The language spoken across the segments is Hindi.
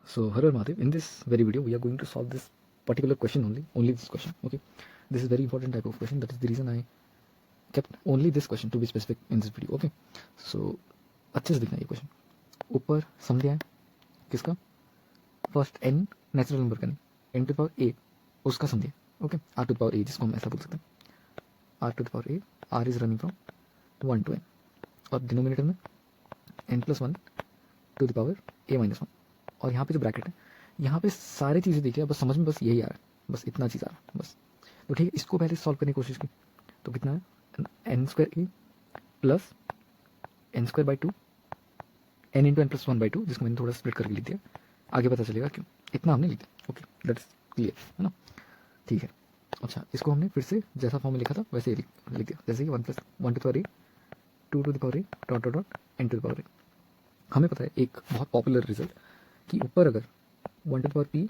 So Har Har Mahadev, in this very video we are going to solve this particular question only this question. Okay, this is very important type of question. That is the reason I kept only this question to be specific in this video. Okay, so अच्छे से देखना ये क्वेश्चन. ऊपर सम दिया है किसका, फर्स्ट n नेचुरल नंबर का नहीं, n to the power a उसका सम दिया. Okay, r to the power a जिसको हम ऐसा बोल सकते हैं, r to the power a, r is running from 1 to n और डिनोमिनेटर में n+1 to the power a - 1 और यहाँ पे जो ब्रैकेट है यहाँ पे सारी चीज़ें देखिए. बस समझ में बस यही आ रहा है, बस इतना चीज़ आ रहा है बस. तो ठीक है, इसको पहले सॉल्व करने की कोशिश की तो कितना है, n² plus n²/2 n into n+1/2 जिसको मैंने थोड़ा स्प्लिट करके लिख दिया. आगे पता चलेगा क्यों इतना हमने लिख दिया. ओके, दैट्स क्लियर है ना. ठीक है, अच्छा इसको हमने फिर से जैसा फॉर्म में लिखा था वैसे ही लिख दिया. जैसे कि 1 + 1 to the power a 2 to the power a dot dot dot n to the power a. हमें पता है एक बहुत पॉपुलर रिजल्ट कि ऊपर अगर 1 to the power p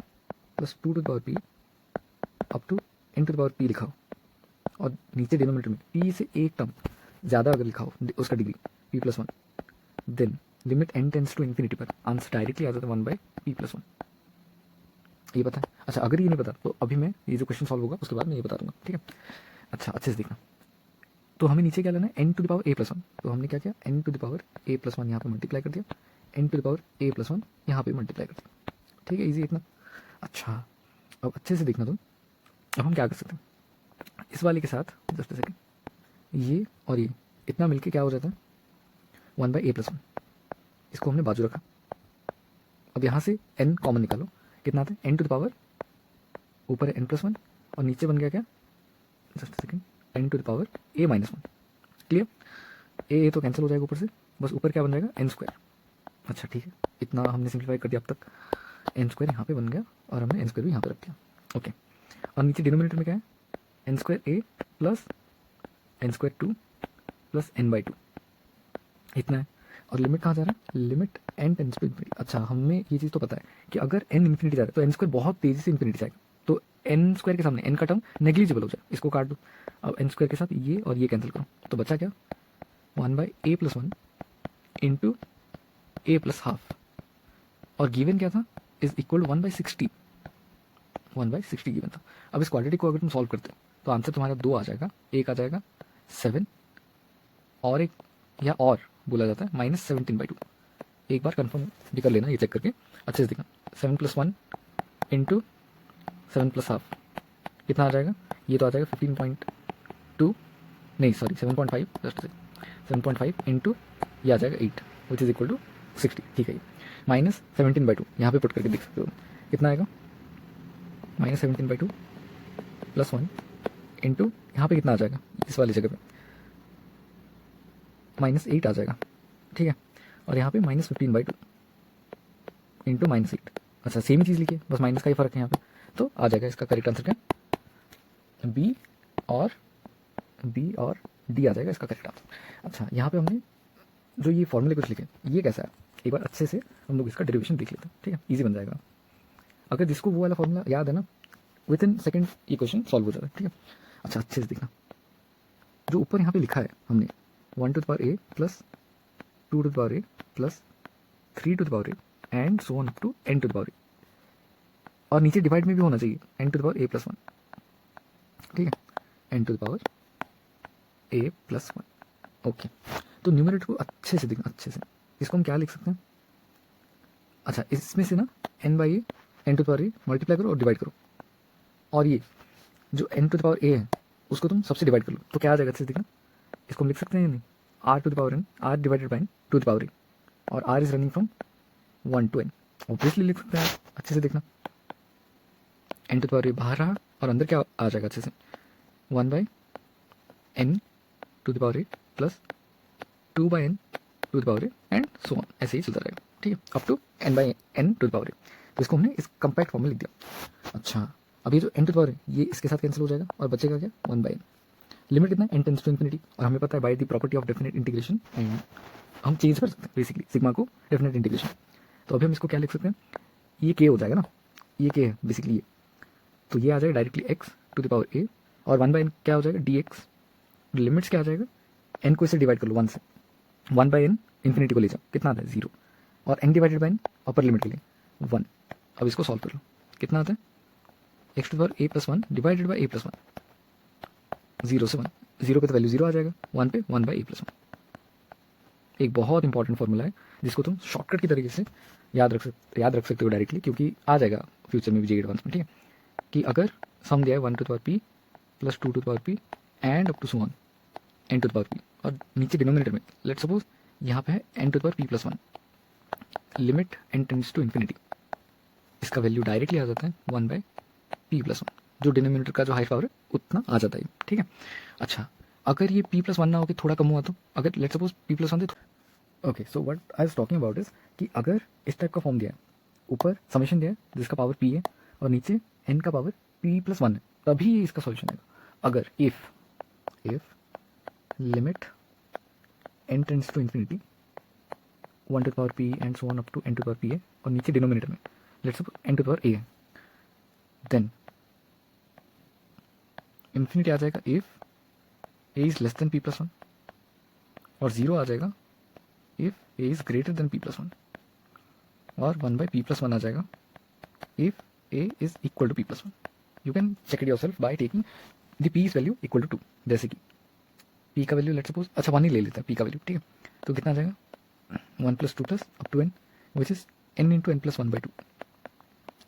plus 2 to the power p up to n to the power p लिखा हो और नीचे डिनोमिनेटर में p से एक टर्म ज़्यादा अगर लिखा हो उसका degree p+1, then limit n tends to infinity पर आंसर डायरेक्टली आ जाता है 1/p+1. ये पता है. अच्छा अगर ये नहीं पता तो अभी मैं ये जो क्वेश्चन सॉल्व होगा उसके बाद मैं ये बता दूंगा. ठीक है, अच्छा अच्छे से देखना. तो हमें नीचे क्या लेना है, n to the power a+1. तो हमने क्या किया, n to the power a+1 यहाँ पे मल्टीप्लाई कर दिया, n to the power a+1 यहाँ पे मल्टीप्लाई कर दिया. ठीक है, इजी इतना. अच्छा अब अच्छे से देखना तुम. अब हम क्या कर सकते हैं इस वाले के साथ, जस्ट सेकेंड, ये और ये इतना मिलके क्या हो जाता है 1/a+1. इसको हमने बाजू रखा. अब यहाँ से n कॉमन निकालो, कितना आता है n टू द पावर, ऊपर है n+1 और नीचे बन गया क्या, just second, n to the power a-1. Clear, a तो कैंसिल हो जाएगा ऊपर से, बस ऊपर क्या बन जाएगा n². अच्छा ठीक है, इतना हमने सिंप्लीफाई कर दिया अब तक. n² यहाँ पे बन गया और हमने n² भी यहाँ पे रख दिया. ओके, और नीचे डिनोमिनेटर में क्या है, n² plus n²2 plus n/2 इतना है. और लिमिट कहाँ जा रहा है, limit n tends to infinity. अच्छा हमें ये चीज़ तो पता है कि अगर n इन्फिनिटी जा रहा है तो n² बहुत तेज़ी से इन्फिनिटी जाएगा. तो n² के सामने n का टर्म नेग्लिजिबल हो जाए, इसको काट दो. अब n² के साथ ये और ये कैंसिल करो तो बचा क्या, 1/a+1 इंटू a+½ और गिवन क्या था, इज इक्वल टू 1/60. 1/60 गिवन था. अब इस क्वाड्रेटिक को अगर तुम सॉल्व करते हो तो आंसर तुम्हारा 2 आ जाएगा, एक आ जाएगा 7 और एक या और बोला जाता है -17/2. एक बार कंफर्म भी कर लेना, ये चेक करके अच्छे से देखना. 7+1 इंटू 7+½ कितना आ जाएगा, ये तो आ जाएगा 15.2, नहीं सॉरी 7.5, जस्ट 7.5 इंटू ये आ जाएगा 8 विच इज इक्वल टू 60. ठीक है, -17/2 यहाँ पे पुट करके देख सकते हो कितना आएगा, -17/2 प्लस 1 इंटू यहाँ पे कितना आ जाएगा, इस वाली जगह पे -8 आ जाएगा. ठीक है, और यहाँ पे -15/2 इंटू -8. अच्छा सेम ही चीज़ लिखिए, बस माइनस का ही फर्क है यहाँ पे. तो आ जाएगा इसका करेक्ट आंसर क्या, बी और डी आ जाएगा इसका करेक्ट आंसर. अच्छा यहाँ पे हमने जो ये फॉर्मूले कुछ लिखे ये कैसा है, एक बार अच्छे से हम लोग इसका डेरिवेशन देख लेते हैं. ठीक है, इजी बन जाएगा. अगर जिसको वो वाला फॉर्मूला याद है ना, विद इन सेकेंड ये क्वेश्चन सॉल्व हो जाता है. ठीक है, अच्छा अच्छे से देखना, जो ऊपर यहाँ पे लिखा है हमने 1 to the power a plus 2 to the power a plus 3 to the power a and so on up to n to the power a, और नीचे डिवाइड में भी होना चाहिए n to the power a+1. ठीक है, n to the power a+1. Okay, तो न्यूमरेटर को अच्छे से देखना, अच्छे से. इसको हम क्या लिख सकते हैं, अच्छा इसमें से ना n/a n to the power a multiply करो और डिवाइड करो, और ये जो n to the power a है उसको तुम सबसे डिवाइड कर लो तो क्या आ जाएगा, अच्छे से देखना. इसको हम लिख सकते हैं या नहीं, r to the power n, r divided by n to the power a, और r is running from 1 to n. Obviously लिख सकते हैं, अच्छे से देखना. n to the power a बाहर रहा और अंदर क्या आ जाएगा, अच्छे से 1/n to the power a plus 2/n to the power a and so on, ऐसे ही चलता रहेगा. ठीक है, up to n/n to the power a. तो इसको हमने इस कम्पैक्ट फॉर्म में लिख दिया. अच्छा अब ये जो n टू द पावर है ये इसके साथ कैंसिल हो जाएगा और बचेगा क्या, 1/n. लिमिट कितना है, n टेंस टू इन्फिनिटी, और हमें पता है by the property of definite integration and हम चेंज कर सकते हैं बेसिकली सिग्मा को डेफिनेट इंटीग्रेशन. तो अभी हम इसको क्या लिख सकते हैं, ये k हो जाएगा ना, ये k है बेसिकली ये, तो ये आ जाएगा directly x to the power a और 1/n क्या हो जाएगा dx. लिमिट्स क्या आ जाएगा, n को इसे डिवाइड कर लो 1 से, 1/n इन्फिनिटी को ले जाओ कितना आता है 0, और n divided by n upper limit के लिए 1. अब इसको सॉल्व कर लो, कितना आता है x to the power a plus one divided by a plus one, 0 से 1, 0 पे तो वैल्यू 0 आ जाएगा, 1 पे 1 बाई ए प्लस वन। एक बहुत इंपॉर्टेंट फॉर्मूला है जिसको तुम शॉर्टकट की तरीके से याद रख सकते हो डायरेक्टली, क्योंकि आ जाएगा फ्यूचर में भी जे एडवांस में, ठीक है। कि अगर सम दिया है 1 to the power p plus 2 to the power p and up to so on n to the power p, और नीचे डिनोमिनेटर में लेट्स सपोज यहाँ पे है n to the power p plus one, limit n tends to infinity, इसका वैल्यू डायरेक्टली आ जाता है 1 बाई पी प्लस वन, जो डिनोमिनेटर का जो हाई पावर है उतना आ जाता है, ठीक है। अच्छा, अगर ये p प्लस वन ना हो के थोड़ा कम हुआ तो, अगर let's suppose p plus one थे, okay so what I was talking about is कि अगर इस टाइप का फॉर्म दिया है, ऊपर समेशन दिया है जिसका पावर p है और नीचे n का पावर p प्लस वन है, तभी ये इसका सॉल्यूशन आएगा। अगर if limit n tends to infinity 1 to the power p and so on up to n to the power p है और नीचे डिनोमिनेटर में let's suppose n to the power a है, देन इन्फिनिटी आ जाएगा if a is less than p plus one, और 0 आ जाएगा if a is greater than p plus one, और 1 बाई p प्लस वन आ जाएगा if a is equal to p plus one. You can check it yourself by taking the p is value equal to 2, जैसे कि p का वैल्यू लेट्स सपोज, अच्छा 1 ही ले लेते हैं p का वैल्यू, ठीक है। तो कितना आ जाएगा 1 plus 2 plus up to n which is n into n plus 1 by 2,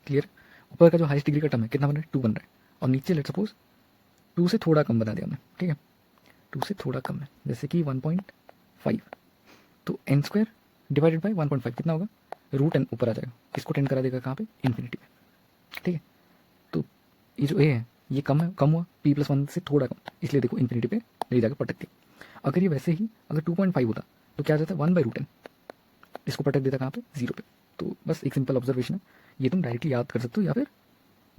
clear. ऊपर का जो हाईएस्ट डिग्री का टर्म है कितना बन रहा है 2 बन रहा है, और नीचे लेट्स सपोज 2 से थोड़ा कम बना दिया हमने, ठीक है, 2 से थोड़ा कम है जैसे कि 1.5, तो n स्क्वायर डिवाइडेड बाई 1.5 कितना होगा, रूट n ऊपर आ जाएगा, इसको टेंड करा देगा कहाँ पे इन्फिनिटी पे, ठीक है। तो ये जो a है ये कम है, कम हुआ p प्लस वन से थोड़ा कम, इसलिए देखो इन्फिनिटी पे ले जाकर पटक दिया। अगर ये वैसे ही अगर 2.5 होता तो क्या आ जाता है 1 बाई रूट n, इसको पटक देता कहाँ पे 0 पे। तो बस एक सिंपल ऑब्जर्वेशन है, ये तुम डायरेक्टली याद कर सकते हो, या फिर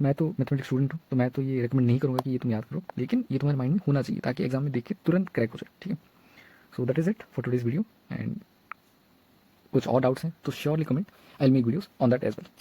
मैं तो मैथमेटिक्स स्टूडेंट हूँ तो मैं तो ये रिकमेंड नहीं करूँगा कि ये तुम याद करो, लेकिन ये तुम्हारे माइंड में होना चाहिए ताकि एग्जाम में देख के तुरंत क्रैक हो जाए, ठीक है। So that is it for today's video, and कुछ और डाउट्स हैं तो surely comment, I will make videos on that as well.